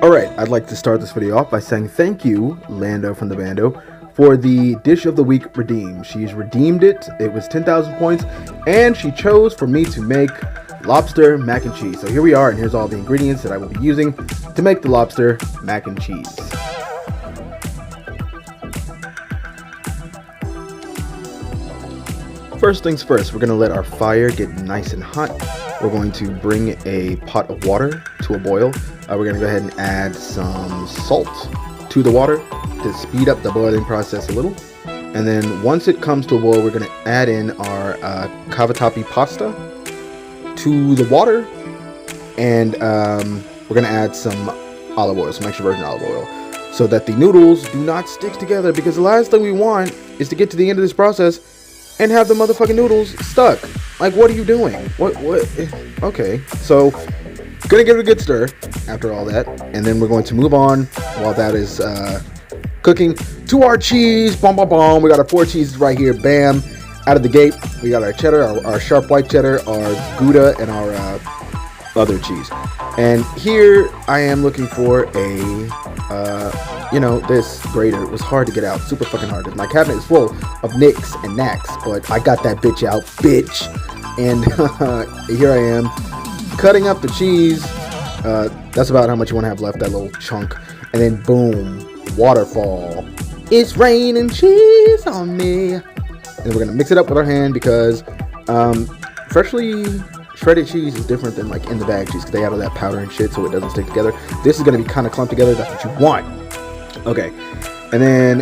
Alright, I'd like to start this video off by saying thank you, Lando from the Bando, for the Dish of the Week redeem. She's redeemed it, it was 10,000 points, and she chose for me to make lobster mac and cheese. So here we are, and here's all the ingredients that I will be using to make the lobster mac and cheese. First things first, we're going to let our fire get nice and hot. We're going to bring a pot of water to a boil. We're going to go ahead and add some salt to the water to speed up the boiling process a little. And then once it comes to a boil, we're going to add in our cavatappi pasta to the water. And we're going to add some olive oil, some extra virgin olive oil, so that the noodles do not stick together. Because the last thing we want is to get to the end of this process and have the motherfucking noodles stuck. Like, what are you doing? What? Okay, so gonna give it a good stir after all that, and then we're going to move on while that is cooking to our cheese. Boom, boom, boom. We got our 4 cheeses right here. Bam, out of the gate. We got our cheddar, our sharp white cheddar, our Gouda, and our other cheese. And here I am looking for a this grater. It was hard to get out, super fucking hard. My cabinet is full of nicks and knacks, but I got that bitch out, bitch. And here I am cutting up the cheese. That's about how much you want to have left, that little chunk. And then boom, waterfall. It's raining cheese on me. And we're gonna mix it up with our hand because freshly shredded cheese is different than like in the bag cheese, because they add all that powder and shit so it doesn't stick together. This is gonna be kind of clumped together. That's what you want. Okay, and then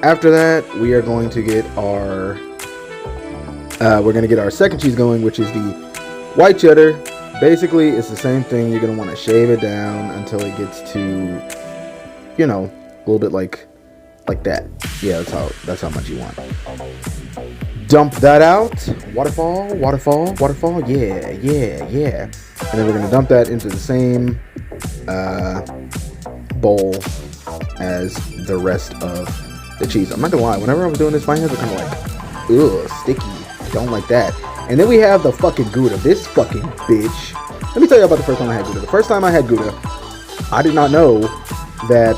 after that we are going to get our second cheese going, which is the white cheddar. Basically it's the same thing. You're gonna want to shave it down until it gets to, a little bit like that. Yeah, that's how much you want. Dump that out. Waterfall. Yeah. And then we're gonna dump that into the same bowl as the rest of the cheese. I'm not gonna lie, whenever I was doing this, my hands were kind of like, ugh, sticky. I don't like that. And then we have the fucking Gouda, this fucking bitch. Let me tell you about the first time I had Gouda. The first time I had Gouda, I did not know that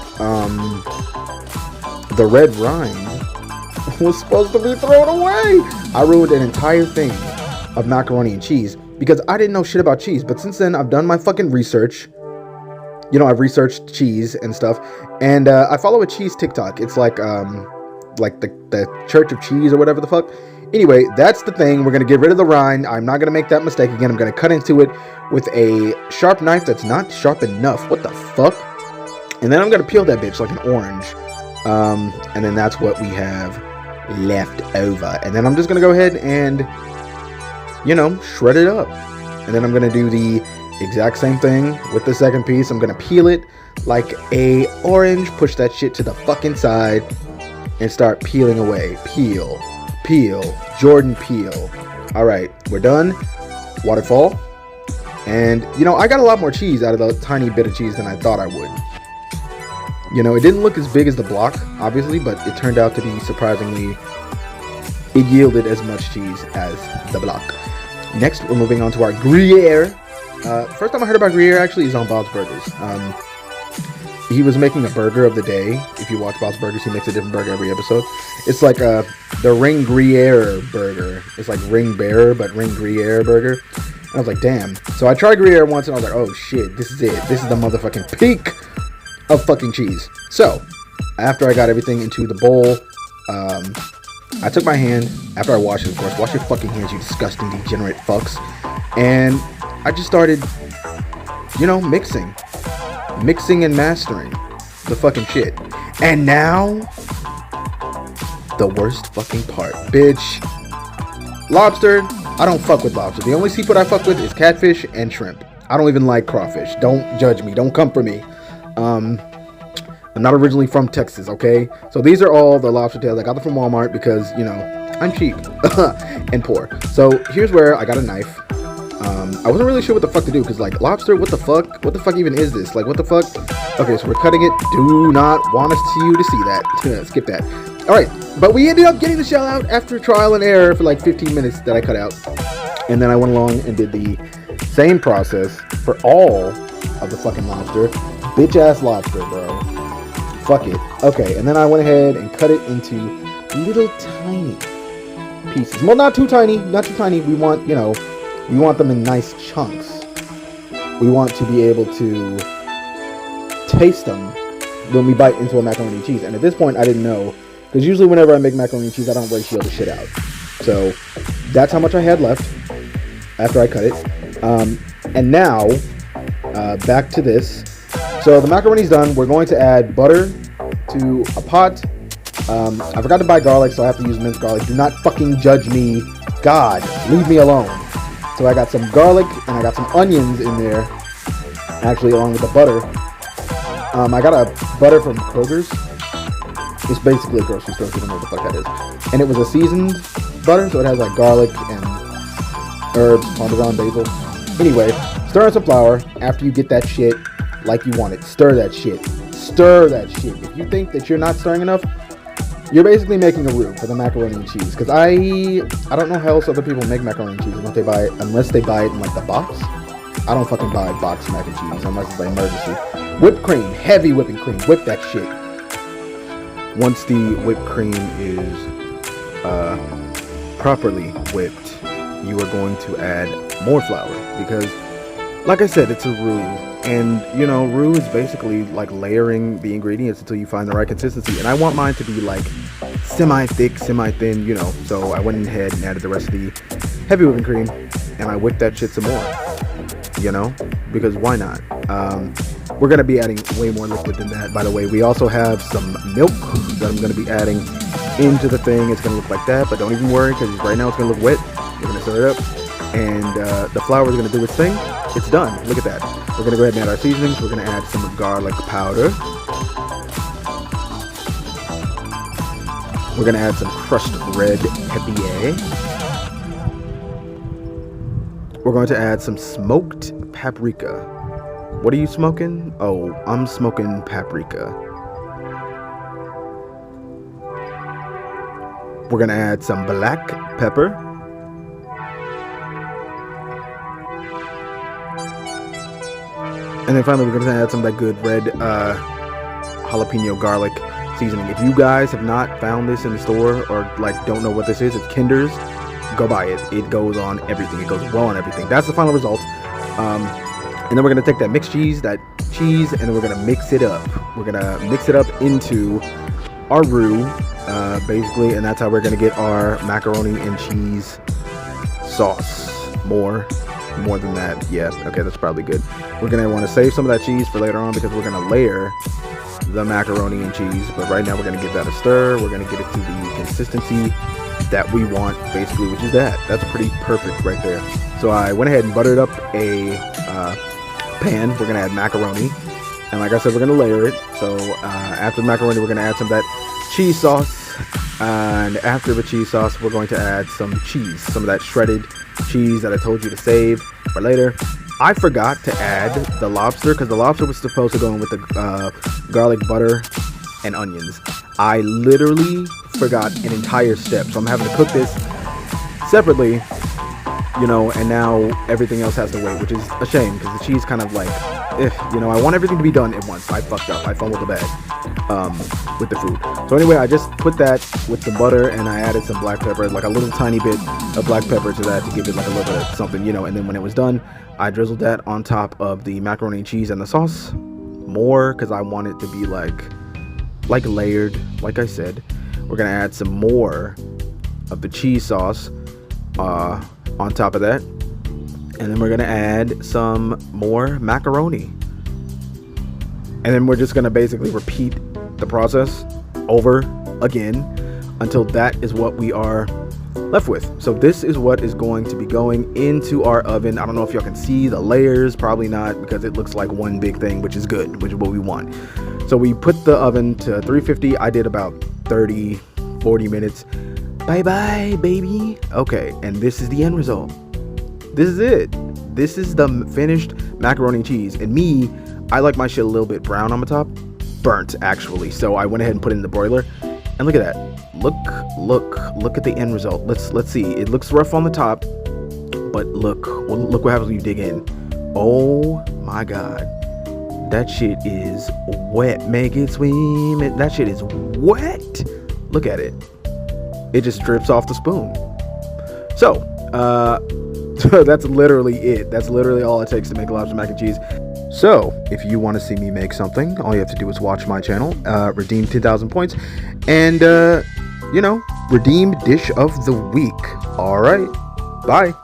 the red rind was supposed to be thrown away. I ruined an entire thing of macaroni and cheese because I didn't know shit about cheese. But since then, I've done my fucking research. I've researched cheese and stuff, and I follow a cheese TikTok. It's like the Church of Cheese or whatever the fuck. Anyway, that's the thing. We're gonna get rid of the rind. I'm not gonna make that mistake again. I'm gonna cut into it with a sharp knife that's not sharp enough. What the fuck? And then I'm gonna peel that bitch like an orange. And then that's what we have left over. And then I'm just gonna go ahead and shred it up. And then I'm gonna do the exact same thing with the second piece. I'm gonna peel it like a orange, push that shit to the fucking side, and start peeling away. Peel, Jordan peel. All right, we're done. Waterfall. And I got a lot more cheese out of the tiny bit of cheese than I thought I would. It didn't look as big as the block, obviously, but it turned out to be surprisingly, it yielded as much cheese as the block. Next, we're moving on to our Gruyere. First time I heard about Gruyere actually is on Bob's Burgers. He was making a burger of the day. If you watch Bob's Burgers, he makes a different burger every episode. It's like the Ring Gruyere burger. It's like Ring Bearer, but Ring Gruyere burger. And I was like, damn. So I tried Gruyere once, and I was like, oh shit, this is it. This is the motherfucking peak of fucking cheese. So after I got everything into the bowl, I took my hand, after I washed it, of course. Wash your fucking hands, you disgusting degenerate fucks. And I just started, mixing and mastering the fucking shit. And now, the worst fucking part, bitch. Lobster, I don't fuck with lobster. The only seafood I fuck with is catfish and shrimp. I don't even like crawfish. Don't judge me. Don't come for me. I'm not originally from Texas, okay? So these are all the lobster tails. I got them from Walmart because, I'm cheap and poor. So here's where I got a knife. I wasn't really sure what the fuck to do because, like, lobster, what the fuck? What the fuck even is this? Like, what the fuck? Okay, so we're cutting it. Do not want you to see that. Skip that. All right, but we ended up getting the shell out after trial and error for like 15 minutes that I cut out. And then I went along and did the same process for all of the fucking lobster. Bitch ass lobster, bro. Fuck it. Okay, and then I went ahead and cut it into little tiny pieces. Well, not too tiny. Not too tiny. We want, we want them in nice chunks. We want to be able to taste them when we bite into a macaroni and cheese. And at this point, I didn't know. Because usually whenever I make macaroni and cheese, I don't ratio the shit out. So that's how much I had left after I cut it. And now, back to this. So the macaroni's done. We're going to add butter to a pot. I forgot to buy garlic, so I have to use minced garlic. Do not fucking judge me. God, leave me alone. So I got some garlic and I got some onions in there, actually, along with the butter. I got a butter from Kroger's. It's basically a grocery store, if you don't know what the fuck that is. And it was a seasoned butter, so it has like garlic and herbs, parmesan, basil. Anyway, stir in some flour after you get that shit like you want it. Stir that shit. Stir that shit. If you think that you're not stirring enough, you're basically making a roux for the macaroni and cheese. Because I don't know how else other people make macaroni and cheese unless they buy it in like the box. I don't fucking buy box mac and cheese unless it's by emergency. Whipped cream, heavy whipping cream. Whip that shit. Once the whipped cream is properly whipped, you are going to add more flour because, like I said, it's a roux. And, roux is basically like layering the ingredients until you find the right consistency. And I want mine to be like semi-thick, semi-thin, So I went ahead and added the rest of the heavy whipping cream and I whipped that shit some more, because why not? We're going to be adding way more liquid than that. By the way, we also have some milk that I'm going to be adding into the thing. It's going to look like that, but don't even worry because right now it's going to look wet. We're going to stir it up. And the flour is going to do its thing. It's done. Look at that. We're going to go ahead and add our seasonings. We're going to add some garlic powder. We're going to add some crushed red pepper. We're going to add some smoked paprika. What are you smoking? Oh, I'm smoking paprika. We're going to add some black pepper. And then finally, we're going to add some of that good red jalapeno garlic seasoning. If you guys have not found this in the store or don't know what this is, it's Kinder's. Go buy it. It goes on everything. It goes well on everything. That's the final result. And then we're going to take that mixed cheese, and then we're going to mix it up. We're going to mix it up into our roux, basically. And that's how we're going to get our macaroni and cheese sauce. More than that. Yeah, okay, that's probably good. We're going to want to save some of that cheese for later on because we're going to layer the macaroni and cheese. But right now we're going to give that a stir. We're going to get it to the consistency that we want, basically, which is that. That's pretty perfect right there. So I went ahead and buttered up a pan. We're going to add macaroni. And like I said, we're going to layer it. So after the macaroni, we're going to add some of that cheese sauce. And after the cheese sauce, we're going to add some cheese. Some of that shredded cheese that I told you to save for later. I forgot to add the lobster because the lobster was supposed to go in with the garlic butter and onions. I literally forgot an entire step, so I'm having to cook this separately, and now everything else has to wait, which is a shame because the cheese kind of I want everything to be done at once. I fucked up. I fumbled the bag with the food. So anyway, I just put that with some butter and I added some black pepper, like a little tiny bit of black pepper to that to give it like a little bit of something, and then when it was done, I drizzled that on top of the macaroni and cheese and the sauce more because I want it to be like layered. Like I said, we're gonna add some more of the cheese sauce on top of that, and then we're gonna add some more macaroni, and then we're just gonna basically repeat the process over again until that is what we are left with. So this is what is going to be going into our oven. I don't know if y'all can see the layers, probably not because it looks like one big thing, which is good, which is what we want. So we put the oven to 350. I did about 30-40 minutes. Bye bye, baby. Okay, and this is the end result. This is it. This is the finished macaroni and cheese. And me, I like my shit a little bit brown on the top. Burnt, actually. So I went ahead and put it in the broiler. And look at that. Look at the end result. Let's see. It looks rough on the top, but look what happens when you dig in. Oh my God. That shit is wet. Make it swim. That shit is wet. Look at it. It just drips off the spoon. So, that's literally it. That's literally all it takes to make lobster mac and cheese. So, if you want to see me make something, all you have to do is watch my channel, redeem 10,000 points, and, redeem dish of the week. All right. Bye.